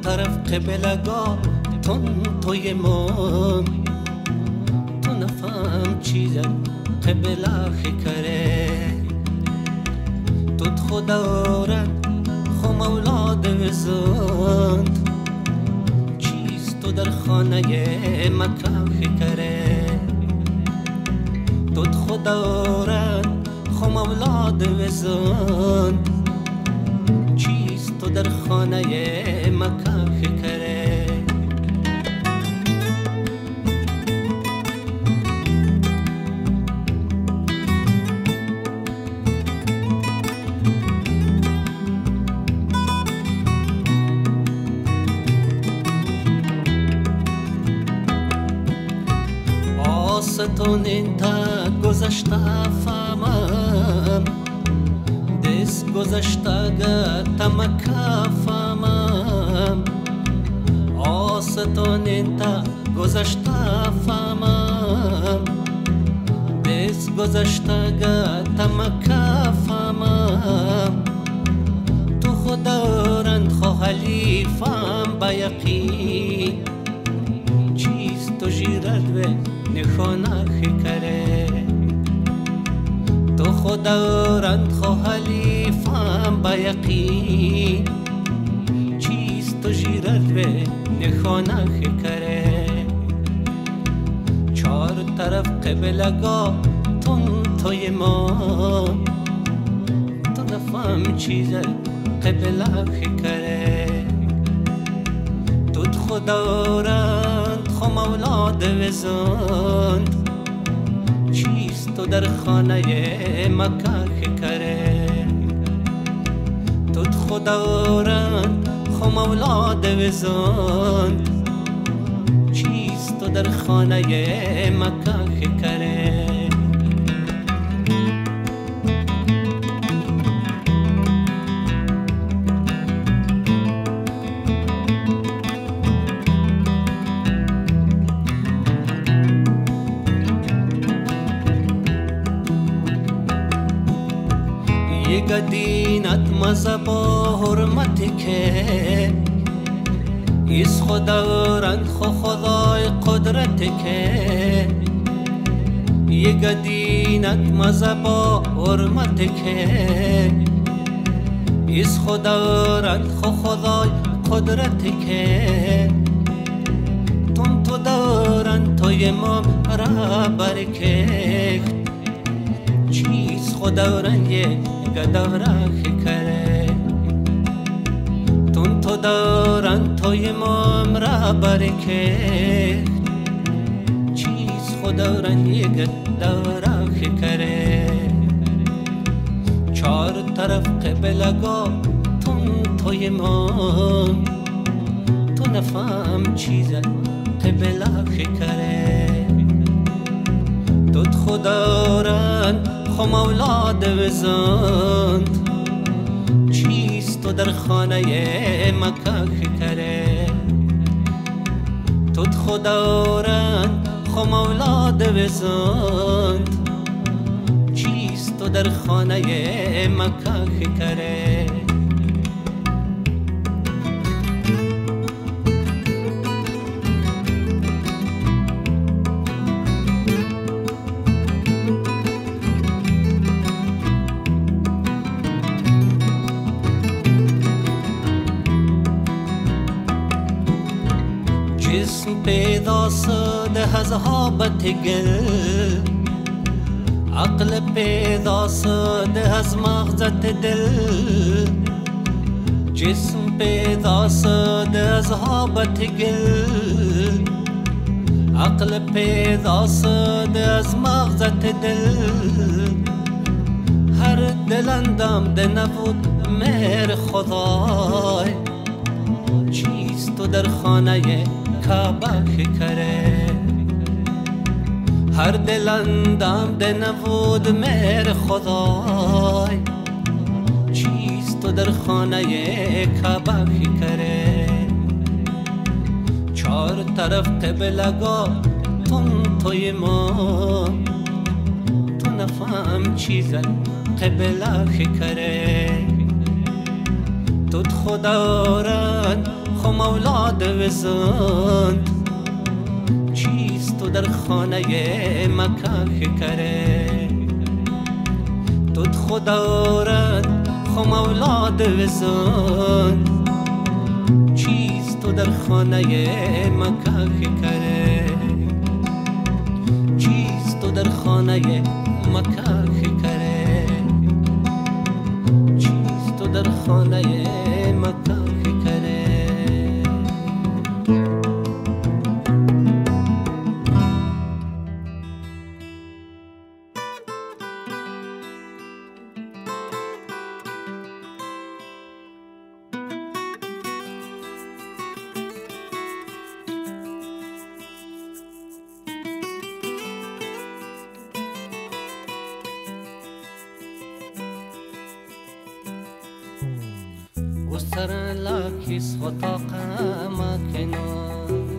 طرف قبلگاه تون توی من تو نفهم چیزه قبله خکره توت خدارن خو مولاد وزند چیست تو در خانه مکه خکره توت خدارن خو مولاد وزند چیست تو در خانه مکه خکره آستون انتا گذشته فهمم دست گذشته تمکه فهمم آستون انتا گذشته فهمم دست گذشته تمکه فهمم تو خدارند خو حلیفم با یقین چیست تو جیرد و نخانه خکره تو خدارند خو حلیفم با یقین چیست تو جیرد و نخانه خکره چار طرف قبلگاه تون توی من تو نفهم چیزه قبله خکره توت خدارند خو مولاد وزند چیست تو در خانه مکه خکره توت خدارند خو مولاد وزند چیست تو در خانه مکه خکره یک دینت مذهب و حرمت که ایس خداوند خو خدای قدرت که یک دینت مذهب و حرمت که ایس خداوند خو خدای قدرت که تون تو دارن توی ما را برکه چیز خداوند یک گدورا خکره تون تو دارن توی مام را برکه چیز خداوند یک گدورا خکره چار طرف قبلگاه تون توی مام تو نفهم چیزه قبله خکره توت خدارند خو مولاد وزند چیست تو در خانه مکه خکره توت خدارند خو مولاد وزند چیست تو در خانه مکه خکره جسم پیدا شده از حابت گل عقل پیدا شده از مغزت دل جسم پیدا شده از حابت گل عقل پیدا شده از مغزت دل هر دلندم ده نبود مهر خدای چیست تو در خانه کعبه خکره هر دلندم ده نبود مهر خدای چیست تو در خانه کعبه خکره چار طرف قبلگاه تون توی ما تو نفهم چیزه قبله خکره توت خدارند خم اولاد وزن چیست تو در خانه مکه کره تود خدا رد خم اولاد وزن چیست تو در خانه مکه کره چیست تو در خانه مکه کره چیست تو در خانه مکه کره وسر لاکیس خطاقه مکنون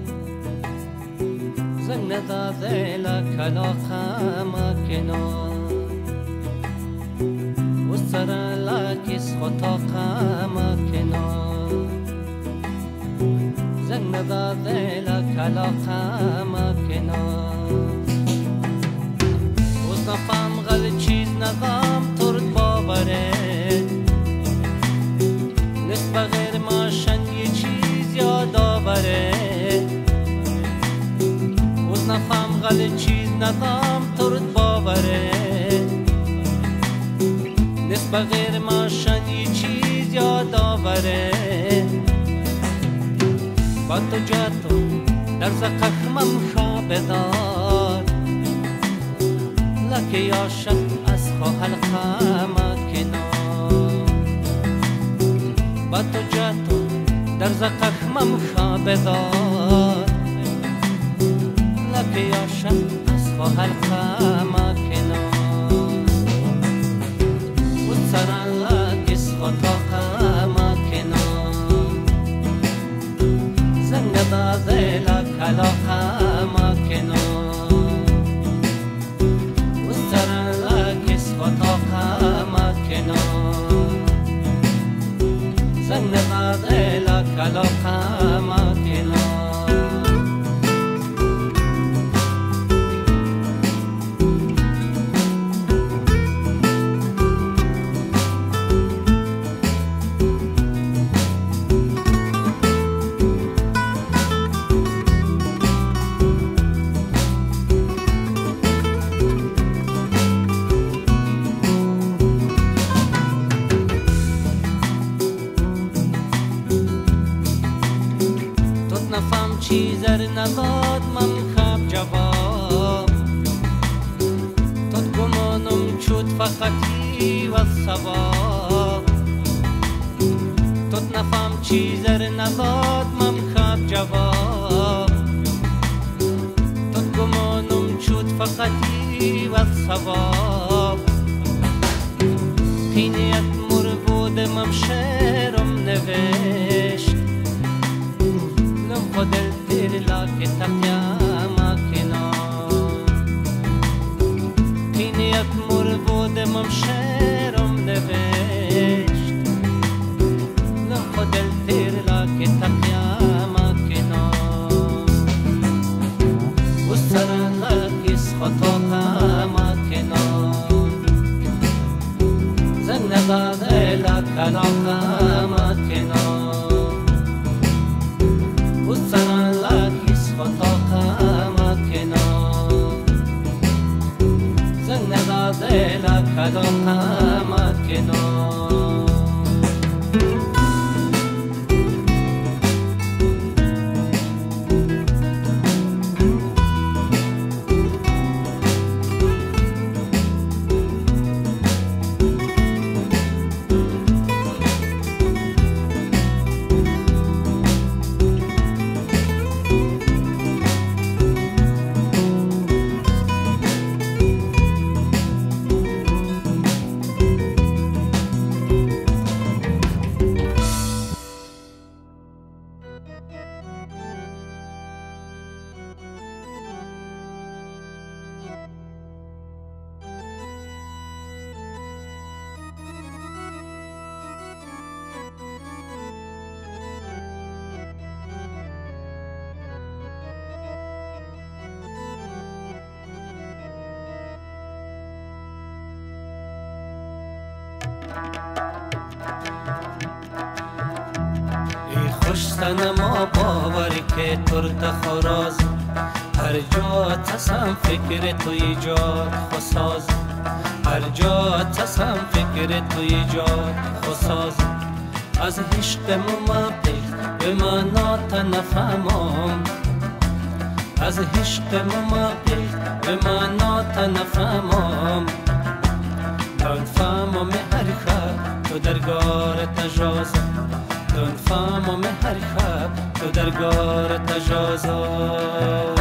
زنگ نداده لکلاقه مکنون وسر لاکیس خطاقه مکنون زنگ نداده لکلاقه مکنون وز نفهم غل چیز ندام ترد باوره بغیر ماشن یه چیز یاد آوره وز نفهم غل چیز ندام ترد باوره نس بغیر ماشن یه چیز یاد آوره با تو جاتو در زقخمم خواب دار لکه یاشد از خواهل خامه کنار با تو جاتو در زقخمم خواب دار لکه یاشد از خواهل خامه کنار و سران لکیس خطاقه مکنار زنگ داده لکلاقه مکنار و سران لکیس خطاقه مکنار زنگ داده لکلاقه مکنار نفهم چیزر نداد من خواب جواب تد گمانم شد فقطی و ثواب تد نفهم چیزر نداد من خواب جواب تد گمانم شد فقطی و ثواب قینیت مر بودم شعرم نوشت خودل تیر لاکه تقیا مکنار قینیت مر بودم شعرم نوشت خودل تیر لاکه تقیا مکنار و سر لاکیس خطاقه مکنار زنگ نداده لکلاقه مکنار و سران لاکیس خطاقه مکنار زنگ نداده لکلاقه مکنار ای خوش سنما باوری که ترد خوراز هر جا تسم فکر تو ایجاد خساز هر جا تسم فکر تو ایجاد خساز از عشق ممابیخ به منات نفهمم از عشق ممابیخ به منات نفهمم دون فهمم هر خب تو درگار تجازم دون فهمم هر خب تو درگار تجازم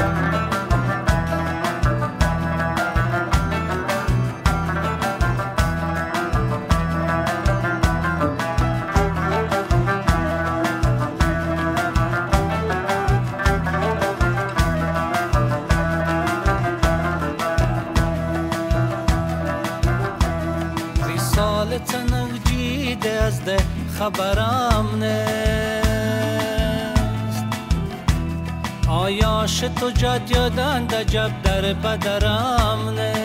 تنگ جیده از ده خبرم نیست آیاش تو جد یادن ده جب در بدرم نیست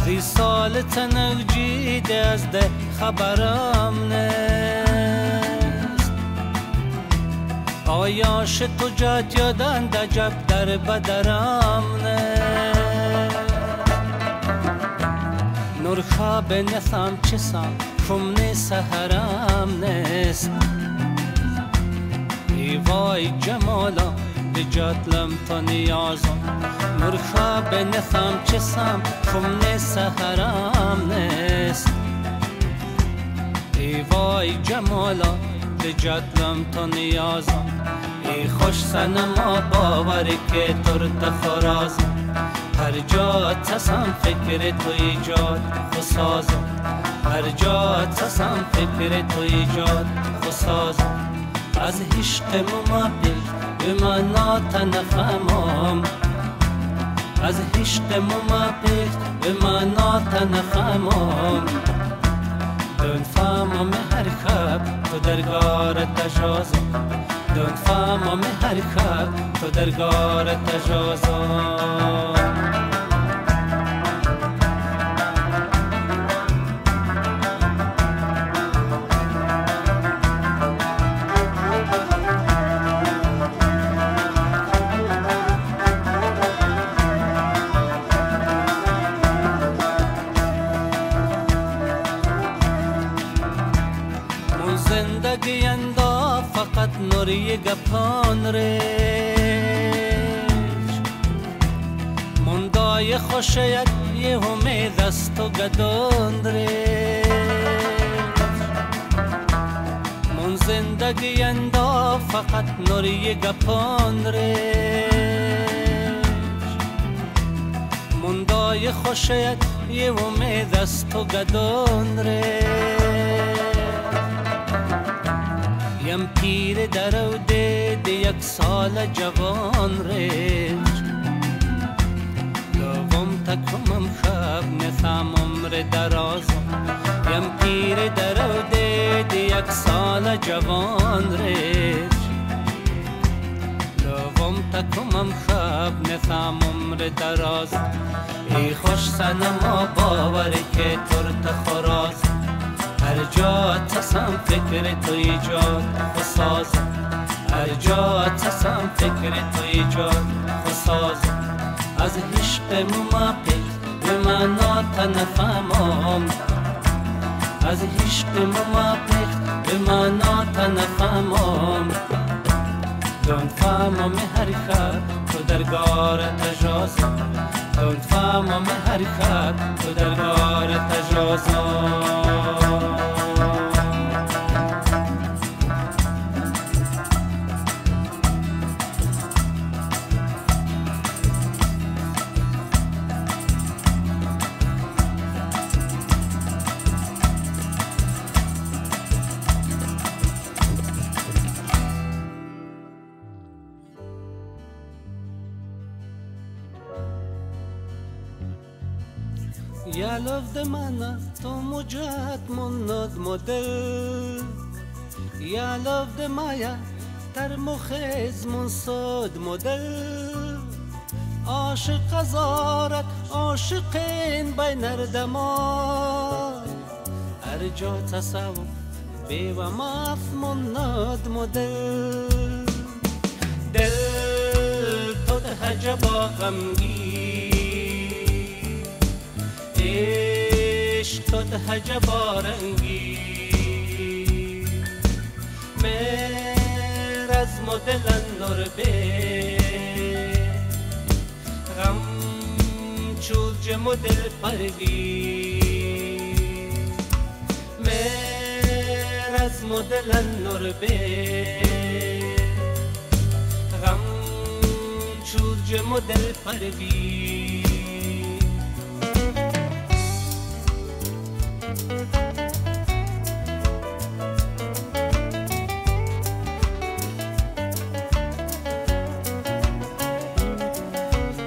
ریسال تنگ جیده از ده خبرم نیست آیاش تو جد یادن ده جب در بدرم نیست نور خواب نسام چسام خمنی سهرم نیست ای وای جمالا بجاتلم تا نیازم نور خواب نسام چسام خمنی سهرم نیست ای وای جمالا بجاتلم تا نیازم ای خوش سنما باوری که ترد خرازم هر جا تسم فکر تو ایجاد خسازم هر جا تسم فکر تو ایجاد خسازم از عشق ممابیخ به منات نفهمم از عشق ممابیخ به منات نفهمم دون فهمم هر خب تو درگار تجازم دون فهمم هر خب تو درگار تجازم زندگی اندا فقط نوری گپان ریش مندای خوشیت یه همه دست و گدان ریش من زندگی اندا فقط نوری گپان ریش مندای خوشیت یه همه دست و گدان ریش یم پیر دروده ده یک سال جوان ریش لوم تکمم خب نسام عمر درازم یم پیر دروده ده یک سال جوان ریش لوم تکمم خب نسام عمر درازم ای خوش سنما باوری که ترد خرازم هر جا تسم فکر تو ایجاد خسازم هر جا تسم فکر تو ایجاد خسازم از عشق ممابیخ به منات نفهمم از عشق ممابیخ به منات نفهمم دون فهمم هر خب تو درگار تجازم دون فهمم هر خب تو درگار تجازم یالوف دمانا تو مجاد مناد مدل یالوف دمایا تر مخیز منصاد مدل عاشق ازارت عاشق این بین اردمان هر جا تصور بی و مفمون ندم دل تو ده هجبا غمگی عشق تو ده هجبا رنگی میر از مدلن نور بی غم چول جمو دل پروی میر از مدلن نور بی غم چول جمو دل پروی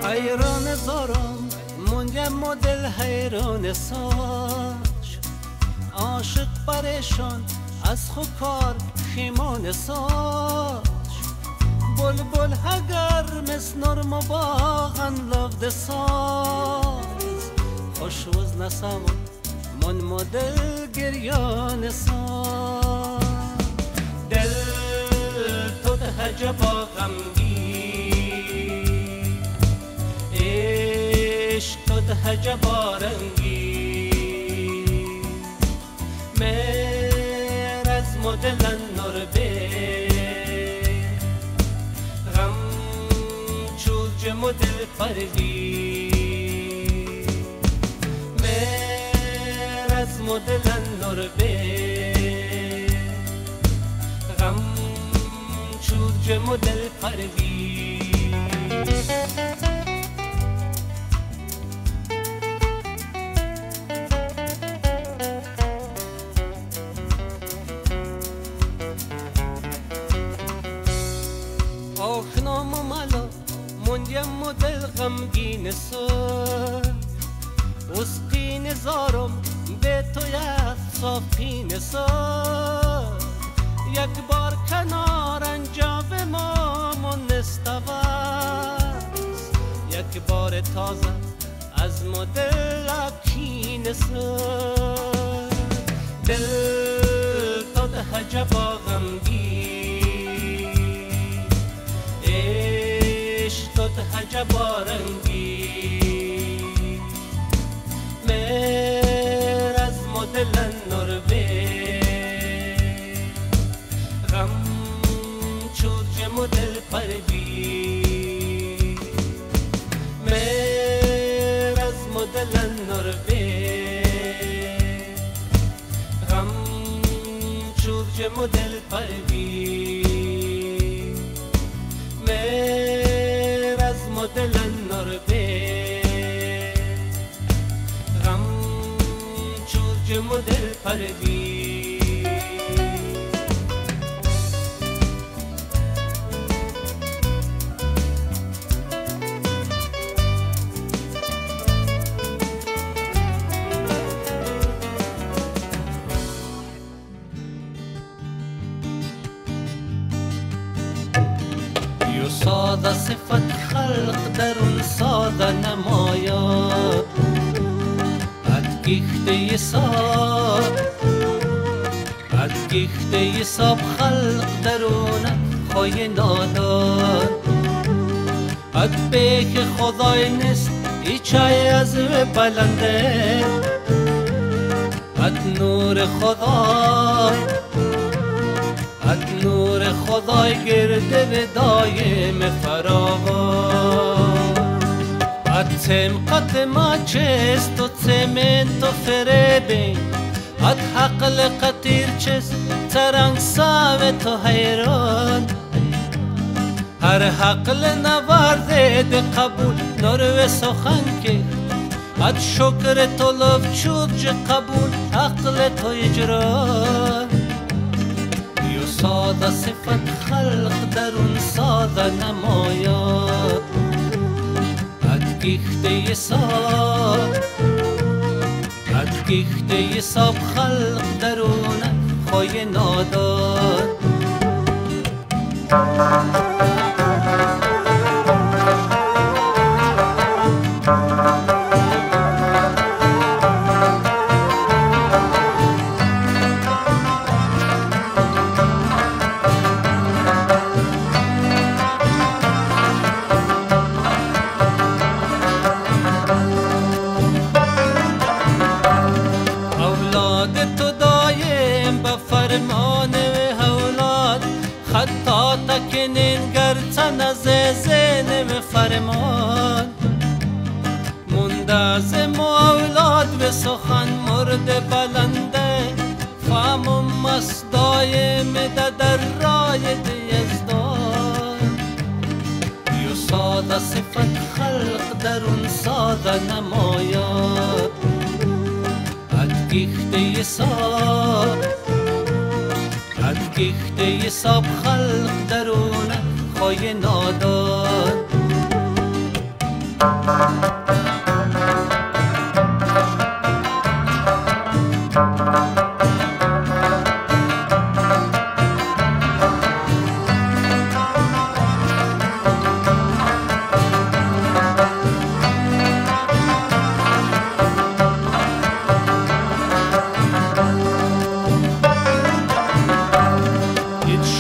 حیران زارم مونده مدل حیران ساش عاشق پریشان از خوکار خیمان ساش بلبل هگر مثل نرم و باغن لفد ساز خوشوز نسام من مدل گریان ساز دل تو ده هجبا غمگی عشق تو ده هجبا رنگی میر از مدلن نور بی غم چول جمو دل پروی میر از مدلن نور بی غم چول جمو دل پروی آخنام و ملا موندیم مدل غمگین سر اسقین زارم به تو یک صافین سر یک بار کنار انجام ما منستوست یک بار تازه از مدل اکین سر دل تو ده هجبا غمگی عشق تو ده هجبا رنگی میر از مدلن نور بی غم چول جمو دل پروی میر از مدلن نور بی غم چول جمو دل پروی میر از مدلن نور بی غم چول جمو دل پروی ساده صفت خلق درون ساده نماید ادگیخته ساب خلق درون خوی ناداد اد بیک خدای نیست ایچای از بلنده اد نور خدای نور خدای گرده به دایم فراوان اد سمقت ما چست و سمنت و فربین اد حقل قطیر چست ترنگ ساوه تو حیران هر حقل نورده ده قبول نور سخن که اد شکر تو لف چود جه قبول حقل تو اجران ساده صفت خلق درون ساده نماید ادگیخته ساب خلق درون خوی ناداد مانه و هولاد خطا تکنین گرچن از زین و فرمان مونده از اولاد به سخن مرد بلنده فهم مصدایم در رای دیزدان یو ساده صفت خلق درون ساده نماید ادگیخته حساب خلق درون خواهی نادان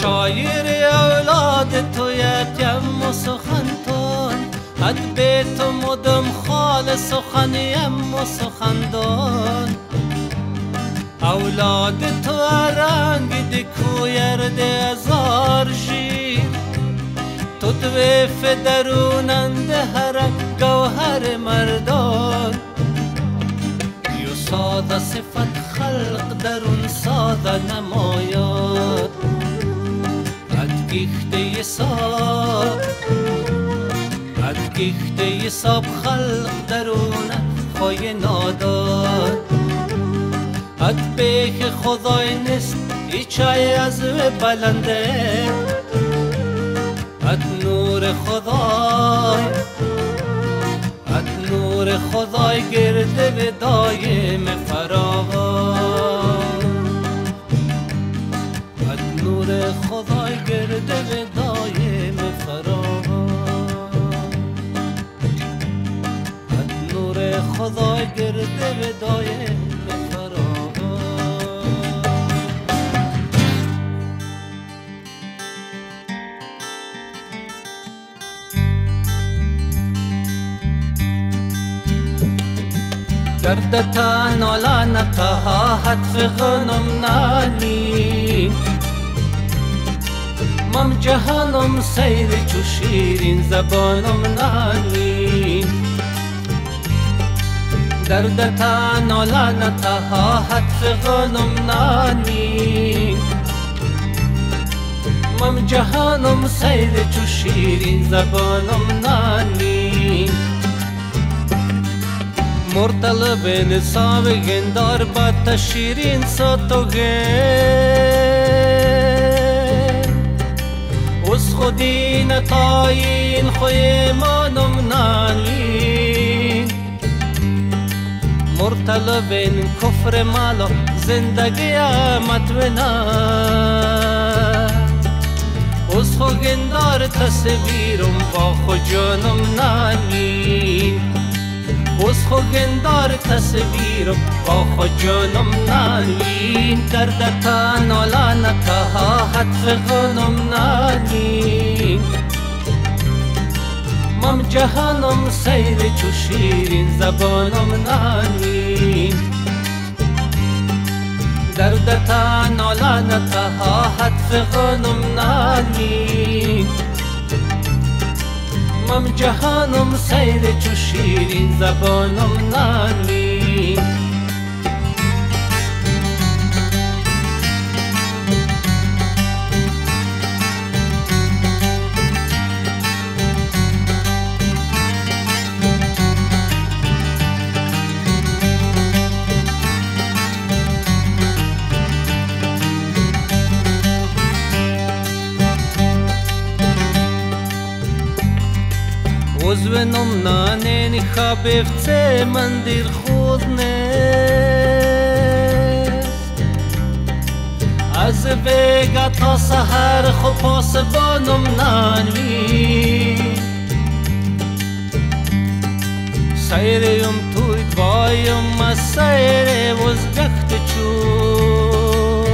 شایر اولاد تو یتیم و سخنتون حد بیت و مدم خال سخنیم و سخندان اولاد تو رنگ دکویر ازار شیر تو دویف درونند هر گوهر مردان یو ساده صفت خلق درون ساده نماید ادگیخته حساب خلق درونه خواهی ناداد اد بیخ خدای نیست ایچای از و بلنده اد نور خدای گرده و دایم فراوان اد نور خدای گرده و دایم فراوان اد نور خدای گرده و دایم فراوان گردتا نالا نکها حتف غنم نانی مم جهانم سیر چو شیرین زبانم نانی دردتا نالا نکها حتف غنم نانی مم جهانم سیر چو شیرین زبانم نانی مرطلب نصاب گندار بات شیرین ساتوگه از خودی نتاین خوی مانم نالین مرطلب کفر مالا زندگی آمد و نه از خو گندار تصویرم با خو جانم نالین از خو گندار تصویرم با خو جانم نالین دردتا نالا نکها حتف غنم نالین مم جهانم سیر چو شیرین زبانم نالین دردتا نالا نکها حتف غنم نالین مم جهانم سیر چو شیرین زبانم نالین عضونم نانین خوابفته من دیر خود نیست از ویگا تا سحر خو پاسبانم نانی سیریم توی بایم از سیر وزگخت چون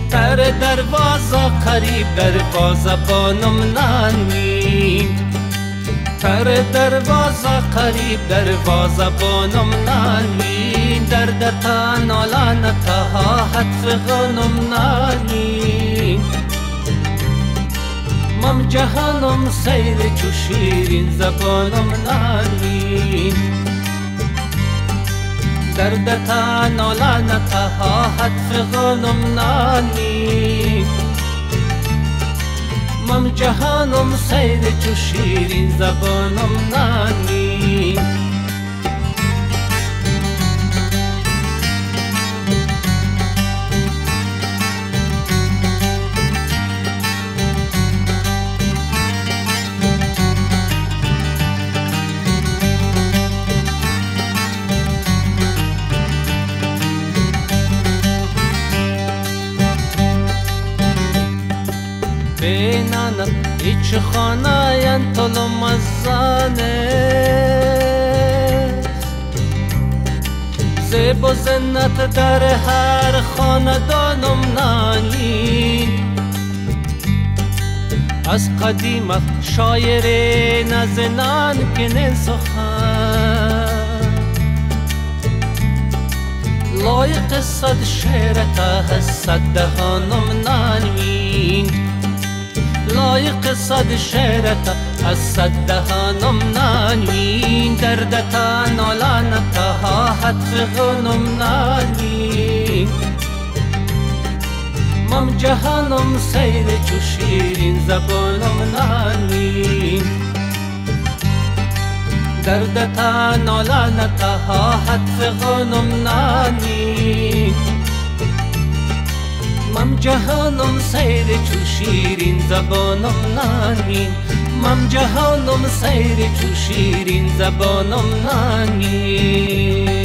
در دروازه قریب دروازه بانم نانی تر دروازه قریب دروازه بانم نانی دردتا نالانتا حتف غنم نانی مم جهانم سیر چو شیرین زبانم نانی دردتا نالانتا حتف غنم نانی مم جهانم سیر چو شیرین زبانم نانی بینانت ایچ خاناین طلو مزانه زیب و زنت در هر خاندانم نانی از قدیم شایر نزنان کنه سخن لایق صد شعرتا صد دهانم نانی لایق صد شعرتا از صد دهانم نانی دردتا نالانتا حتف غنم نانی مم جهانم سیر چو شیرین زبانم نانی دردتا نالانتا حتف غنم نانی مم جهانم سیر چو شیرین زبانم نانی مم جهانم سیر چو شیرین زبانم نانی